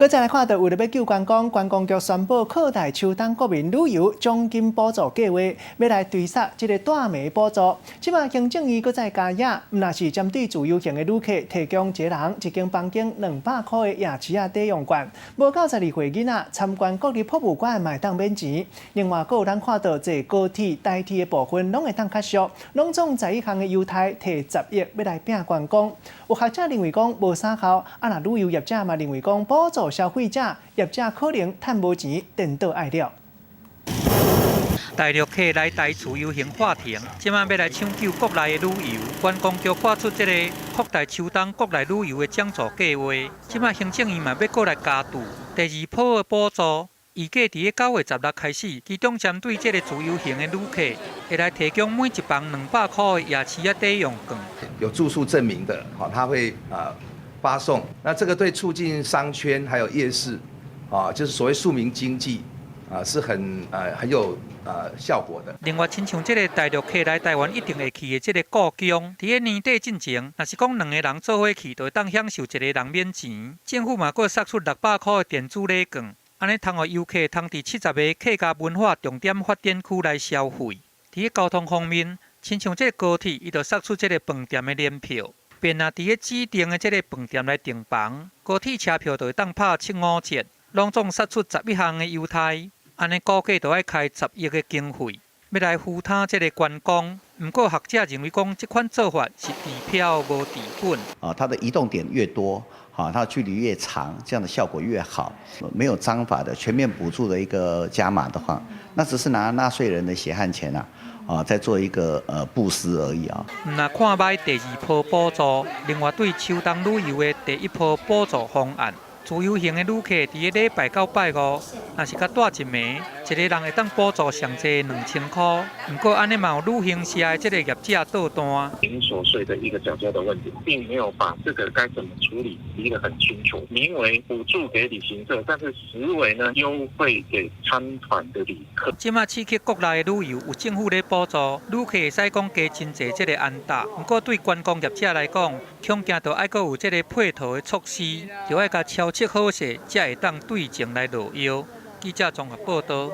搁再来看到，为了要救观光，观光局宣布扩大秋冬国民旅游奖金补助计划，要来追杀这个大梅补助。即马行政院搁再加压，若是针对自由行的旅客提供一人一间房间200块的夜市啊抵用券，无到12岁囡仔参观国立博物馆嘛会当免钱。另外，搁有咱看到这高铁、台铁的部分，拢会当较俗，拢总在一项的优待摕10亿要来拼观光。有学者认为讲无啥效，啊若旅游业者嘛认为讲补助消费者，业者可能赚无钱，颠倒爱了。大陆客来台自由行话停，即马要来抢救国内的旅游。观光局发出这个扩大秋冬国内旅游的奖助计划，即马行政院嘛要过来加注第2波的补助。预计伫9月16开始，其中针对这个自由行的旅客，会来提供每一房200块的夜市啊抵用券。有住宿证明的，他会发送。那这个对促进商圈还有夜市，就是所谓庶民经济，是很有效果的。另外，亲像这个大陆客来台湾一定会去的这个故宫，伫个年底进前，若是讲2个人做伙去，就会当享受1个人免钱。政府嘛，佫送出600块的电子礼券。安尼，通互游客通伫70个客家文化重点发展区来消费。伫交通方面，亲像这个高铁，伊就送出这个饭店的联票，便啊伫个指定的这个饭店来订房，高铁车票就会当拍7-5折，拢总送出11项的优待。安尼估计就要开10亿的经费，要来负担这个观光。不过学者认为讲，这款做法是治标无治本。它的移动点越多。它的距离越长，这样的效果越好。没有章法的全面补助的一个加码的话，那只是拿纳税人的血汗钱在做一个布施而已啊。那看卖第2波补助，另外对秋冬旅游的第1波补助方案，自由行的旅客伫个礼拜到拜五，若是较大一枚，一个人会当补助上济2000块。不过安尼嘛有旅行社的这个业者倒单。零所税的一个缴交的问题，并没有把这个该怎么处理理得很清楚。名为补助给旅行社，但是实为呢优惠给参团的旅客。即马刺激国内的旅游，有政府咧补助，旅客会使讲加真济这个安踏。不过对观光业者来讲，恐惊就爱阁有这个配套的措施，就爱甲超测好势，才会当对症来落药。记者综合报道。